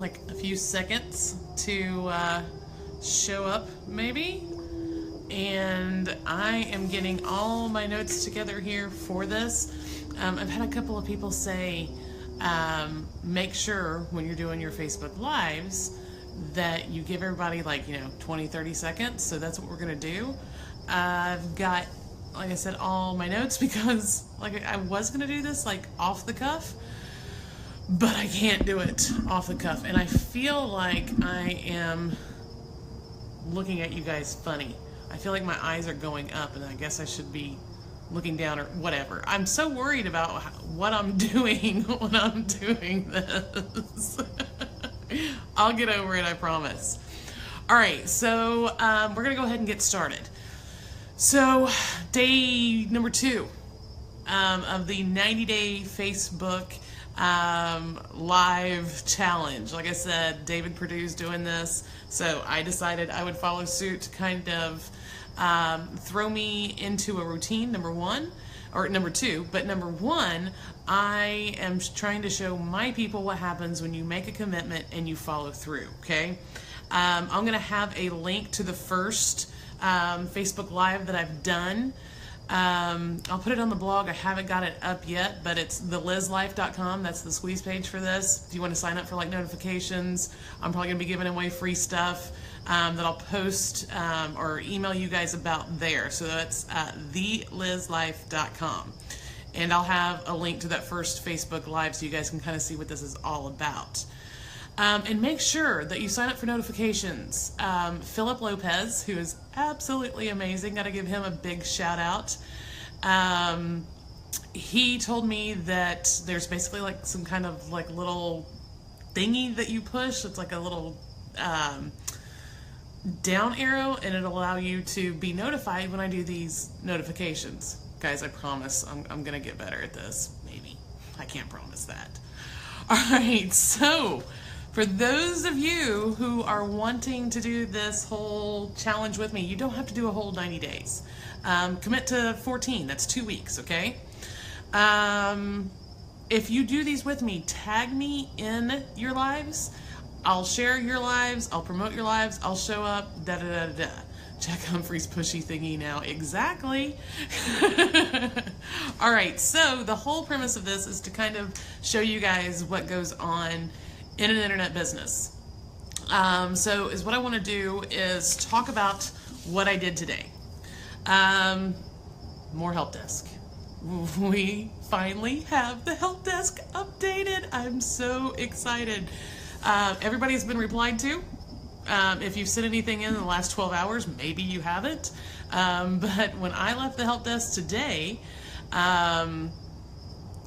like a few seconds to show up, maybe. And I am getting all my notes together here for this. I've had a couple of people say, make sure when you're doing your Facebook Lives that you give everybody 20, 30 seconds. So that's what we're going to do. I've got, like I said, all my notes because I was going to do this off the cuff, but I can't do it off the cuff. And I feel like I am looking at you guys funny. I feel like my eyes are going up, and I guess I should be looking down or whatever. I'm so worried about what I'm doing when I'm doing this. I'll get over it, I promise. All right, so we're going to go ahead and get started. So, day number 2 of the 90-day Facebook live challenge. Like I said, David Perdue's doing this, so I decided I would follow suit to kind of throw me into a routine, number 2. But number 1, I am trying to show my people what happens when you make a commitment and you follow through, okay? I'm going to have a link to the first Facebook Live that I've done. I'll put it on the blog. I haven't got it up yet, but it's thelizlife.com. That's the squeeze page for this. If you want to sign up for notifications, I'm probably going to be giving away free stuff that I'll post or email you guys about there. So that's thelizlife.com. And I'll have a link to that first Facebook Live so you guys can kind of see what this is all about. And make sure that you sign up for notifications. Philip Lopez, who is absolutely amazing, got to give him a big shout out. He told me that there's basically some kind of little thingy that you push. It's like a little down arrow, and it'll allow you to be notified when I do these notifications. Guys, I promise I'm going to get better at this. Maybe. I can't promise that. All right, so for those of you who are wanting to do this whole challenge with me, you don't have to do a whole 90 days. Commit to 14. That's 2 weeks, okay? If you do these with me, tag me in your lives. I'll share your lives. I'll promote your lives. I'll show up. Da-da-da-da-da. Check Humphrey's pushy thingy now. Exactly. All right, so the whole premise of this is to kind of show you guys what goes on in an internet business. So what I want to do is talk about what I did today. More help desk. We finally have the help desk updated. I'm so excited. Everybody's been replied to. If you've sent anything in the last 12 hours, maybe you haven't. But when I left the help desk today,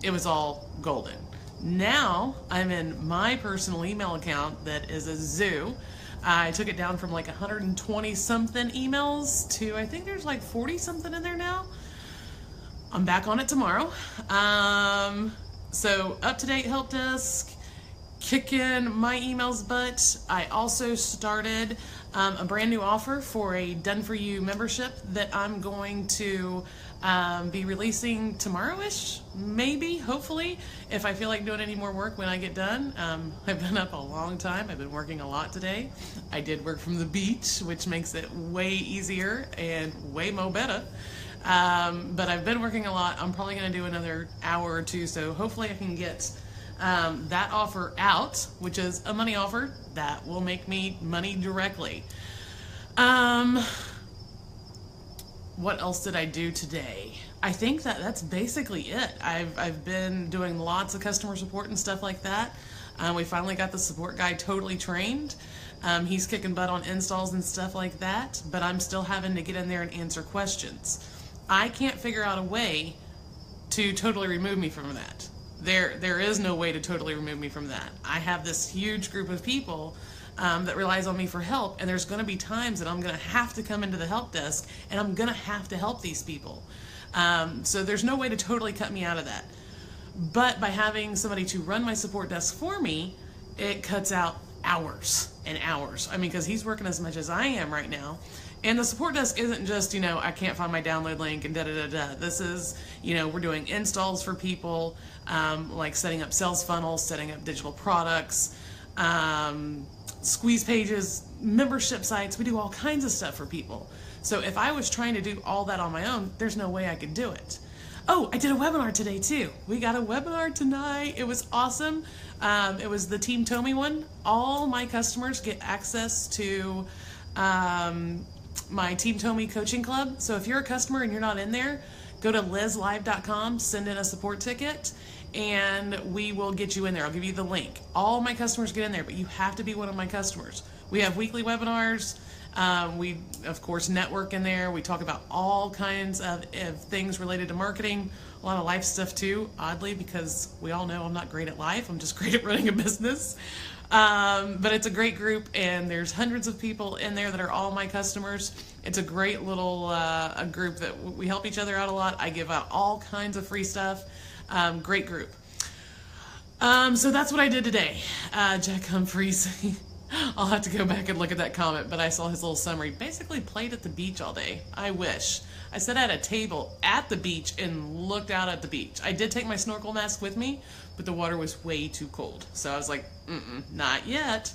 it was all golden. Now I'm in my personal email account that is a zoo. I took it down from 120 something emails to I think there's 40 something in there now. I'm back on it tomorrow. So up to date help desk, kicking my emails butt. I also started a brand new offer for a Done For You membership that I'm going to be releasing tomorrow-ish, maybe, hopefully, if I feel like doing any more work when I get done. I've been up a long time. I've been working a lot today. I did work from the beach, which makes it way easier and way more better. But I've been working a lot. I'm probably going to do another hour or two, so hopefully I can get that offer out, which is a money offer that will make me money directly. What else did I do today? I think that's basically it. I've been doing lots of customer support and stuff like that. We finally got the support guy totally trained. He's kicking butt on installs and stuff like that, but I'm still having to get in there and answer questions. I can't figure out a way to totally remove me from that. There is no way to totally remove me from that. I have this huge group of people that relies on me for help, and there's going to be times that I'm going to have to come into the help desk, and I'm going to have to help these people. So there's no way to totally cut me out of that. But by having somebody to run my support desk for me, it cuts out hours and hours. I mean, because he's working as much as I am right now. And the support desk isn't just, I can't find my download link and da-da-da-da. This is, we're doing installs for people, like setting up sales funnels, setting up digital products, squeeze pages, membership sites. We do all kinds of stuff for people. So if I was trying to do all that on my own, there's no way I could do it. Oh, I did a webinar today too. We got a webinar tonight. It was awesome. It was the Team Tomy one. All my customers get access to my Team Tomy coaching club. So if you're a customer and you're not in there, go to lizlive.com, send in a support ticket, and we will get you in there. I'll give you the link. All my customers get in there, but you have to be one of my customers. We have weekly webinars. We, of course, network in there. We talk about all kinds of things related to marketing, a lot of life stuff too, oddly, because we all know I'm not great at life. I'm just great at running a business. But it's a great group, and there's hundreds of people in there that are all my customers. It's a great little a group that we help each other out a lot. I give out all kinds of free stuff. Great group. So that's what I did today. Jack Humphreys. I'll have to go back and look at that comment, but I saw his little summary. Basically played at the beach all day. I wish. I sat at a table at the beach and looked out at the beach. I did take my snorkel mask with me, but the water was way too cold. So I was like, not yet.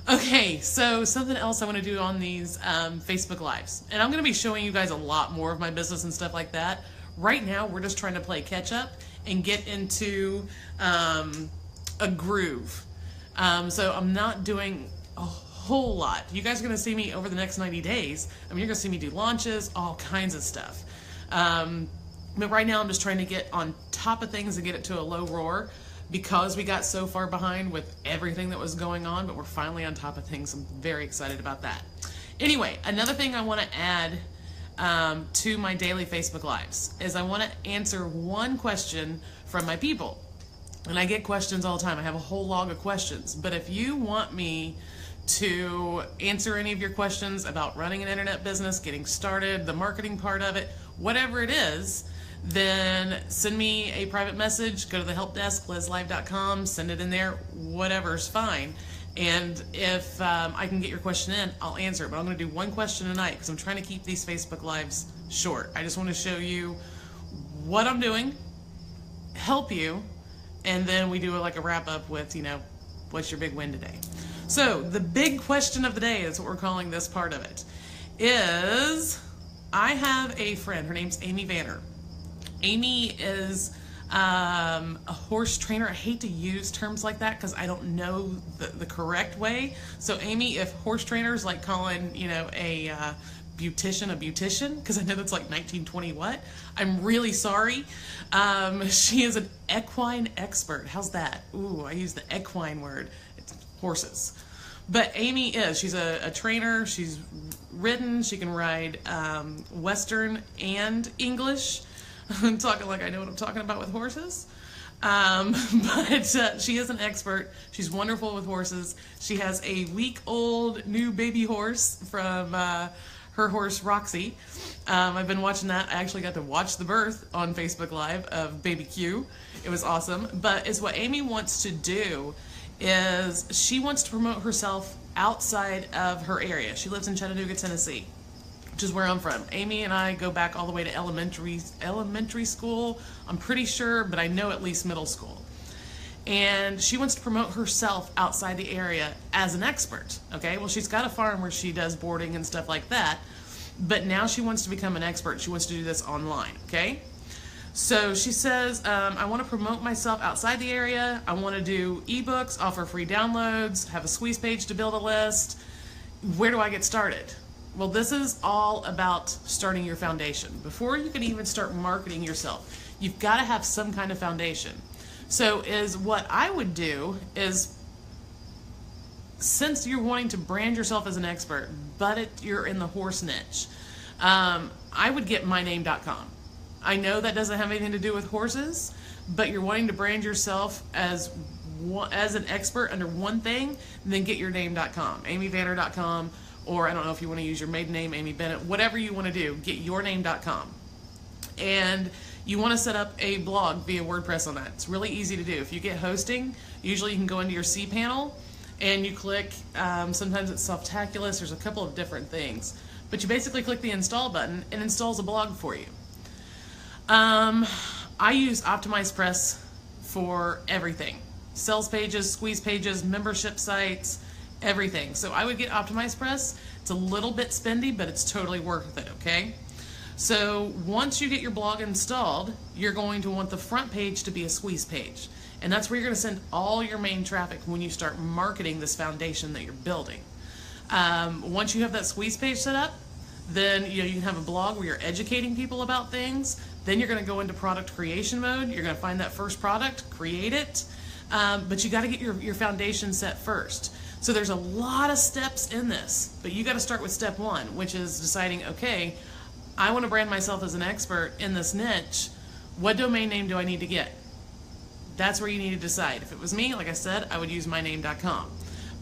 Okay, so something else I want to do on these Facebook Lives. And I'm going to be showing you guys a lot more of my business and stuff like that. Right now, we're just trying to play catch up and get into a groove. So I'm not doing a whole lot. You guys are going to see me over the next 90 days. I mean, you're going to see me do launches, all kinds of stuff. But right now I'm just trying to get on top of things and get it to a low roar because we got so far behind with everything that was going on, but we're finally on top of things. I'm very excited about that. Anyway, another thing I want to add to my daily Facebook Lives is I want to answer one question from my people. And I get questions all the time. I have a whole log of questions. But if you want me to answer any of your questions about running an internet business, getting started, the marketing part of it, whatever it is, then send me a private message. Go to the help desk, lizlive.com, send it in there. Whatever's fine. And if I can get your question in, I'll answer it. But I'm going to do one question tonight because I'm trying to keep these Facebook Lives short. I just want to show you what I'm doing, help you, and then we do like a wrap up with, what's your big win today? So the big question of the day is what we're calling this part of it, is I have a friend, her name's Amy Vanner. Amy is a horse trainer. I hate to use terms like that because I don't know the correct way. So Amy, if horse trainers like calling, a beautician, because I know that's like 1920 what, I'm really sorry. She is an equine expert. How's that? Ooh, I use the equine word. It's horses. But Amy she's a trainer. She's ridden. She can ride Western and English. I'm talking like I know what I'm talking about with horses. But she is an expert. She's wonderful with horses. She has a week-old new baby horse from her horse Roxy. I've been watching that. I actually got to watch the birth on Facebook Live of baby Q. It was awesome. But is what Amy wants to do is she wants to promote herself outside of her area. She lives in Chattanooga, Tennessee, which is where I'm from. Amy and I go back all the way to elementary school. I'm pretty sure, but I know at least middle school. And she wants to promote herself outside the area as an expert. Okay, well, she's got a farm where she does boarding and stuff like that, but now she wants to become an expert. She wants to do this online. Okay, so she says, I want to promote myself outside the area. I want to do ebooks, offer free downloads, have a squeeze page to build a list. Where do I get started? Well, this is all about starting your foundation. Before you can even start marketing yourself, you've got to have some kind of foundation. So what I would do is, since you're wanting to brand yourself as an expert, but you're in the horse niche, I would get myname.com. I know that doesn't have anything to do with horses, but you're wanting to brand yourself as an expert under one thing, then get yourname.com, amyvanner.com, or I don't know if you want to use your maiden name, Amy Bennett, whatever you want to do, get yourname.com. And you want to set up a blog via WordPress on that. It's really easy to do. If you get hosting, usually you can go into your cPanel and you click, sometimes it's Softaculous, there's a couple of different things. But you basically click the install button and it installs a blog for you. I use OptimizePress for everything. sales pages, squeeze pages, membership sites, everything. So I would get OptimizePress. It's a little bit spendy, but it's totally worth it, okay? So once you get your blog installed, you're going to want the front page to be a squeeze page. And that's where you're going to send all your main traffic when you start marketing this foundation that you're building. Once you have that squeeze page set up, then you can have a blog where you're educating people about things. Then you're going to go into product creation mode. You're going to find that first product, create it, but you got to get your foundation set first. So there's a lot of steps in this, but you got to start with step one, which is deciding, okay, I want to brand myself as an expert in this niche. What domain name do I need to get? That's where you need to decide. If it was me, like I said, I would use myname.com.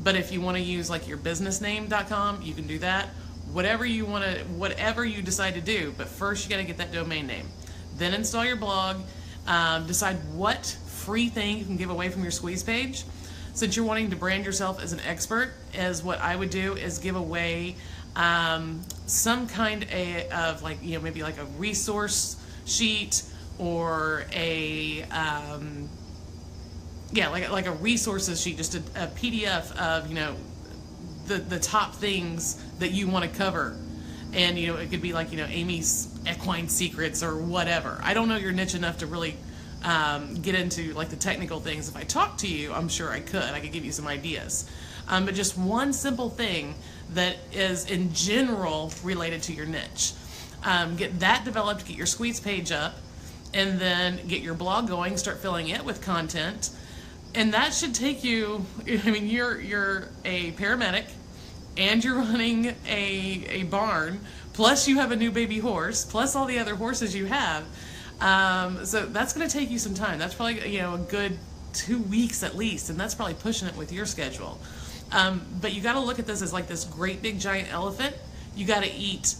But if you want to use like your businessname.com, you can do that. Whatever you decide to do, but first you got to get that domain name. Then install your blog, decide what free thing you can give away from your squeeze page. Since you're wanting to brand yourself as an expert, as what I would do is give away some kind of like, maybe like a resource sheet or a like a resources sheet, just a PDF of the top things that you want to cover. And it could be like Amy's equine secrets or whatever. I don't know your niche enough to really get into like the technical things. If I talk to you, I'm sure I could give you some ideas. But just one simple thing that is in general related to your niche. Get that developed, get your squeeze page up, and then get your blog going, start filling it with content. And that should take you, you're a paramedic and you're running a barn, plus you have a new baby horse, plus all the other horses you have. So that's going to take you some time. That's probably, a good 2 weeks at least, and that's probably pushing it with your schedule. But you got to look at this as like this great big giant elephant. You got to eat,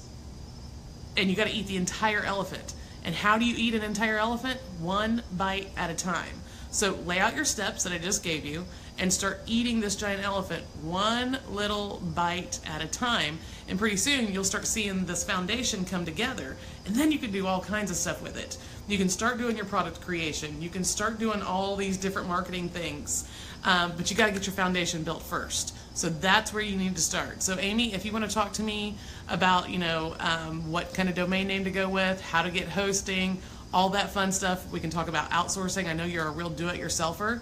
and you got to eat the entire elephant. And how do you eat an entire elephant? One bite at a time. So lay out your steps that I just gave you and start eating this giant elephant one little bite at a time. And pretty soon you'll start seeing this foundation come together, and then you can do all kinds of stuff with it. You can start doing your product creation. You can start doing all these different marketing things, but you got to get your foundation built first. So that's where you need to start. So Amy, if you want to talk to me about, what kind of domain name to go with, how to get hosting, all that fun stuff, we can talk about outsourcing. I know you're a real do-it-yourselfer,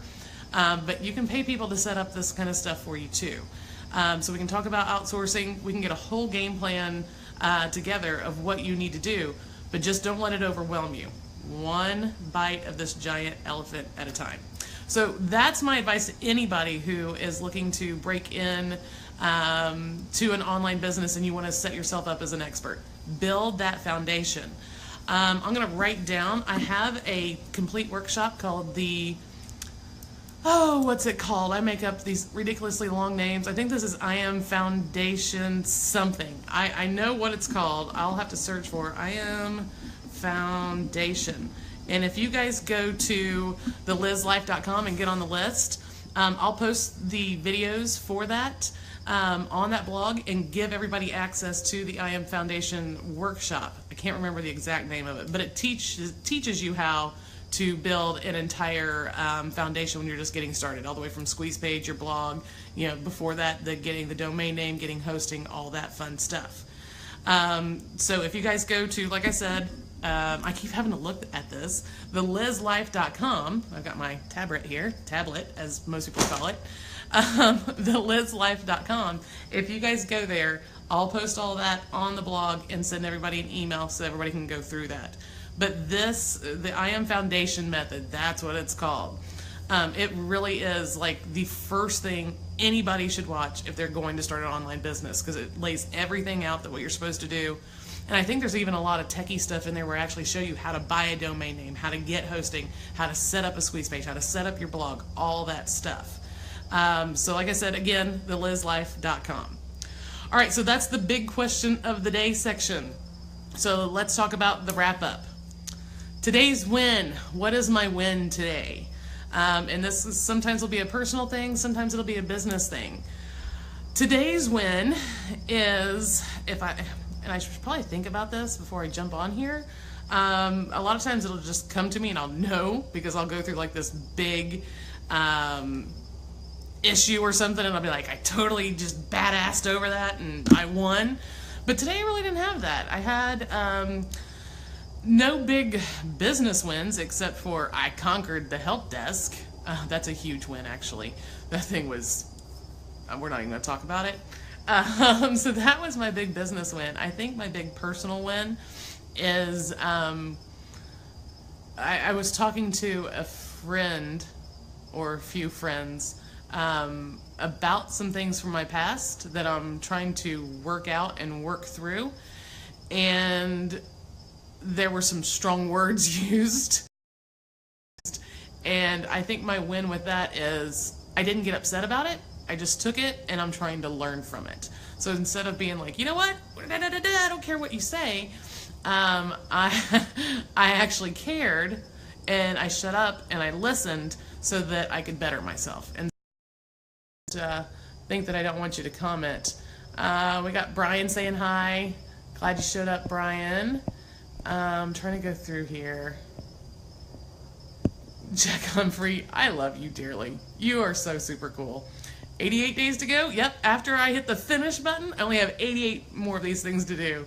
but you can pay people to set up this kind of stuff for you too. So we can talk about outsourcing. We can get a whole game plan together of what you need to do, but just don't let it overwhelm you. One bite of this giant elephant at a time. So that's my advice to anybody who is looking to break in to an online business and you want to set yourself up as an expert. Build that foundation. I'm going to write down, I have a complete workshop called what's it called? I make up these ridiculously long names. I think this is I Am Foundation something. I know what it's called. I'll have to search for I Am Foundation. And if you guys go to thelizlife.com and get on the list, I'll post the videos for that on that blog and give everybody access to the I Am Foundation workshop. I can't remember the exact name of it, but it teaches you how to build an entire foundation when you're just getting started, all the way from squeeze page, your blog, before that, getting the domain name, getting hosting, all that fun stuff. So if you guys go to, like I said, I keep having to look at this, thelizlife.com. I've got my tablet, as most people call it, thelizlife.com. If you guys go there, I'll post all that on the blog and send everybody an email so everybody can go through that. But the I Am Foundation method, that's what it's called. It really is like the first thing anybody should watch if they're going to start an online business, because it lays everything out that what you're supposed to do. And I think there's even a lot of techie stuff in there where I actually show you how to buy a domain name, how to get hosting, how to set up a squeeze page, how to set up your blog, all that stuff. So like I said, again, thelizlife.com. All right, so that's the big question of the day section. So let's talk about the wrap up. Today's win. What is my win today? And this is, sometimes will be a personal thing, sometimes it'll be a business thing. Today's win is, and I should probably think about this before I jump on here. A lot of times it'll just come to me and I'll know, because I'll go through like this big issue or something, and I'll be like, I totally just badassed over that and I won. But today I really didn't have that. I had no big business wins except for I conquered the help desk. That's a huge win, actually. That thing was, we're not even going to talk about it. So that was my big business win. I think my big personal win is I was talking to a friend or a few friends about some things from my past that I'm trying to work out and work through. And there were some strong words used. And I think my win with that is I didn't get upset about it. I just took it and I'm trying to learn from it. So instead of being like, you know what, I don't care what you say, I actually cared and I shut up and I listened so that I could better myself. And think that I don't want you to comment. We got Brian saying hi. Glad you showed up, Brian. I'm trying to go through here. Jack Humphrey, I love you dearly. You are so super cool. 88 days to go? Yep, after I hit the finish button, I only have 88 more of these things to do.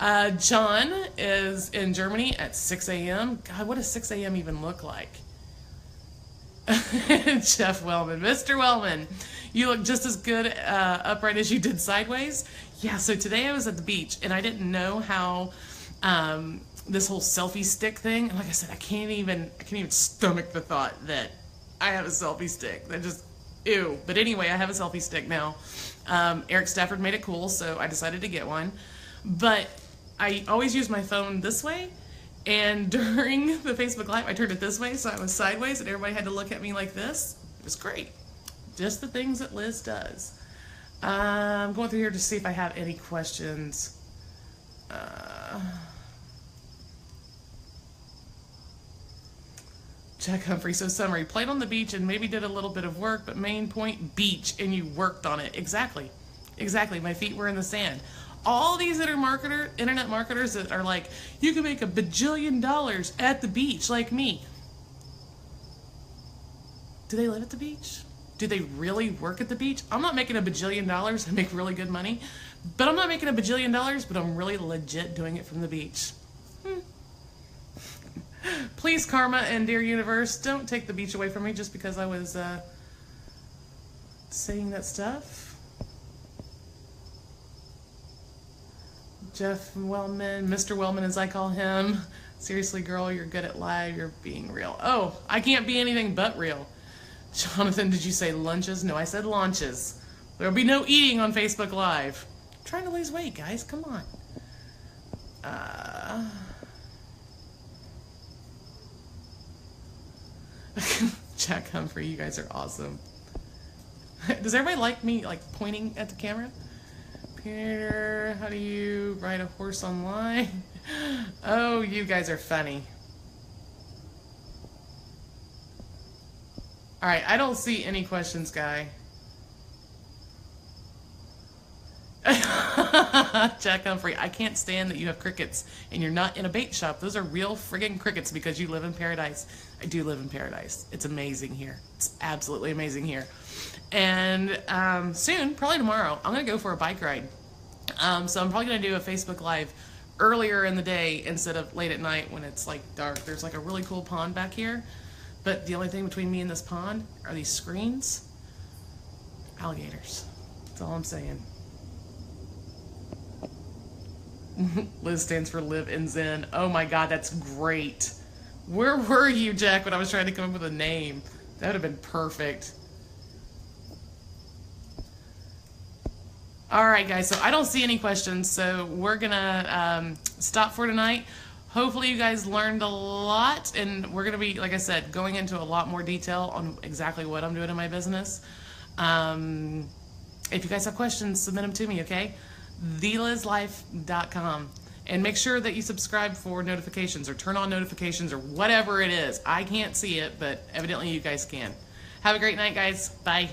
John is in Germany at 6 a.m. God, what does 6 a.m. even look like? Jeff Wellman. Mr. Wellman, you look just as good upright as you did sideways. Yeah, so today I was at the beach, and I didn't know how this whole selfie stick thing, and like I said, I can't even stomach the thought that I have a selfie stick. That just, ew. But anyway, I have a selfie stick now. Eric Stafford made it cool, so I decided to get one. But I always use my phone this way, and during the Facebook Live, I turned it this way, so I was sideways, and everybody had to look at me like this. It was great. Just the things that Liz does. I'm going through here to see if I have any questions. Jack Humphrey, so summary, played on the beach and maybe did a little bit of work, but main point, beach, and you worked on it. Exactly. Exactly. My feet were in the sand. All these internet marketers that are like, you can make $1 bajillion at the beach like me. Do they live at the beach? Do they really work at the beach? I'm not making $1 bajillion. I make really good money. But I'm not making $1 bajillion, but I'm really legit doing it from the beach. Please, Karma and Dear Universe, don't take the beach away from me just because I was saying that stuff. Jeff Wellman, Mr. Wellman as I call him. Seriously, girl, you're good at live. You're being real. Oh, I can't be anything but real. Jonathan, did you say lunches? No, I said launches. There'll be no eating on Facebook Live. I'm trying to lose weight, guys. Come on. Jack Humphrey, you guys are awesome. Does everybody like me pointing at the camera? Peter, how do you ride a horse online? Oh, you guys are funny. All right, I don't see any questions, Guy. Jack Humphrey, I can't stand that you have crickets and you're not in a bait shop. Those are real friggin' crickets because you live in paradise. I do live in paradise. It's amazing here. It's absolutely amazing here. And soon, probably tomorrow, I'm going to go for a bike ride. So I'm probably going to do a Facebook Live earlier in the day instead of late at night when it's like dark. There's like a really cool pond back here. But the only thing between me and this pond are these screens. Alligators. That's all I'm saying. Liz stands for Live in Zen. Oh my God, that's great. Where were you, Jack, when I was trying to come up with a name? That would have been perfect. All right, guys, so I don't see any questions, so we're gonna stop for tonight. Hopefully you guys learned a lot, and we're gonna be, like I said, going into a lot more detail on exactly what I'm doing in my business. If you guys have questions, submit them to me, okay? thelizlife.com, and make sure that you subscribe for notifications or turn on notifications or whatever it is. I can't see it, but evidently you guys can. Have a great night, guys. Bye.